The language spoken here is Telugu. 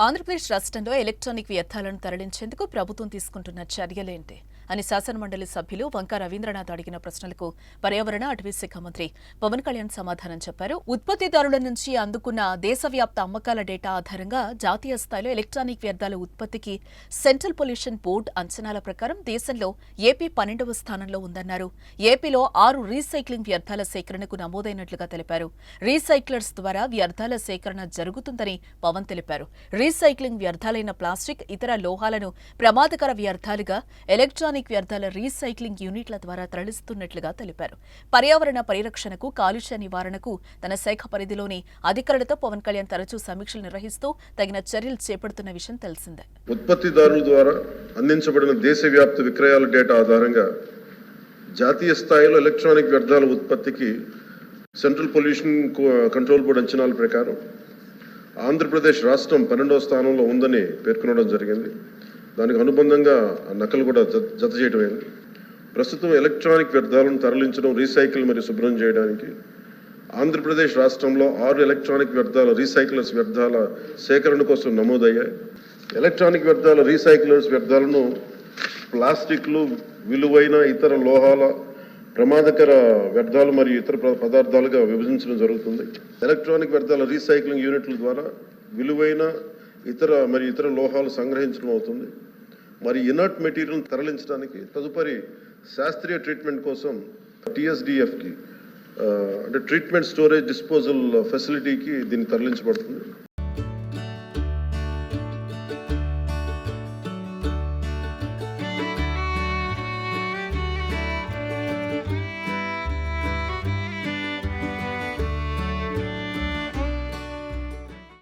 ఆంధ్రప్రదేశ్ రాష్ట్రంలో ఎలక్ట్రానిక్ వ్యర్థాలను తరలించేందుకు ప్రభుత్వం తీసుకుంటున్న చర్యలేంటి అని శాసనమండలి సభ్యులు వంక రవీంద్రనాథ్ అడిగిన ప్రశ్నలకు పర్యావరణ అటవీ శాఖ మంత్రి పవన్ కళ్యాణ్ సమాధానం చెప్పారు. ఉత్పత్తిదారుల నుంచి అందుకున్న దేశవ్యాప్త అమ్మకాల డేటా ఆధారంగా జాతీయ స్థాయిలో ఎలక్ట్రానిక్ వ్యర్థాల ఉత్పత్తికి సెంట్రల్ పొల్యూషన్ బోర్డు అంచనాల ప్రకారం దేశంలో ఏపీ 12వ స్థానంలో ఉందన్నారు. ఏపీలో 6 రీసైక్లింగ్ వ్యర్థాల సేకరణకు నమోదైనట్లుగా తెలిపారు. రీసైక్లర్స్ ద్వారా వ్యర్థాల సేకరణ జరుగుతుందని పవన్ తెలిపారు. రీసైక్లింగ్ వ్యర్థాలైన ప్లాస్టిక్, ఇతర లోహాలను ప్రమాదకర వ్యర్థాలుగా ఎలక్ట్రానిక్ వ్యర్థాల రీసైక్లింగ్ యూనిట్ల ద్వారా తరలిస్తున్నట్లుగా తెలిపారు. పర్యావరణ పరిరక్షణకు, కాలుష్య నివారణకు తన శాఖ పరిధిలోని అధికారులతో పవన్ కళ్యాణ్ తరచూ సమీక్షలు నిర్వహిస్తూ తగిన చర్యలు చేపడుతున్న విషయం తెలిసిందే. ఉత్పత్తిదారుల ద్వారా అందించబడిన దేశవ్యాప్త విక్రయాల డేటా ఆధారంగా జాతీయ స్థాయిలో ఎలక్ట్రానిక్ వ్యర్థాల ఉత్పత్తికి సెంట్రల్ పొల్యూషన్ కంట్రోల్ బోర్డు అంచనాల ప్రకారం ఆంధ్రప్రదేశ్ రాష్ట్రం 12వ స్థానంలో ఉందని పేర్కొనడం జరిగింది. దానికి అనుబంధంగా నకలు కూడా జత చేయడం అయింది. ప్రస్తుతం ఎలక్ట్రానిక్ వ్యర్థాలను తరలించడం, రీసైకిల్ మరియు శుభ్రం చేయడానికి ఆంధ్రప్రదేశ్ రాష్ట్రంలో 6 ఎలక్ట్రానిక్ వ్యర్థాల రీసైక్లర్స్ వ్యర్థాల సేకరణ కోసం నమోదయ్యాయి. ఎలక్ట్రానిక్ వ్యర్థాల రీసైక్లర్స్ వ్యర్థాలను ప్లాస్టిక్లు, విలువైన ఇతర లోహాల, ప్రమాదకర వ్యర్థాలు మరియు ఇతర పదార్థాలుగా విభజించడం జరుగుతుంది. ఎలక్ట్రానిక్ వ్యర్థాల రీసైక్లింగ్ యూనిట్ల ద్వారా విలువైన ఇతర లోహాలు సంగ్రహించడం అవుతుంది. మరి ఇనర్ట్ మెటీరియల్ తరలించడానికి తదుపరి శాస్త్రీయ ట్రీట్మెంట్ కోసం TSDFకి అంటే ట్రీట్మెంట్ స్టోరేజ్ డిస్పోజల్ ఫెసిలిటీకి దీన్ని తరలించబడుతుంది.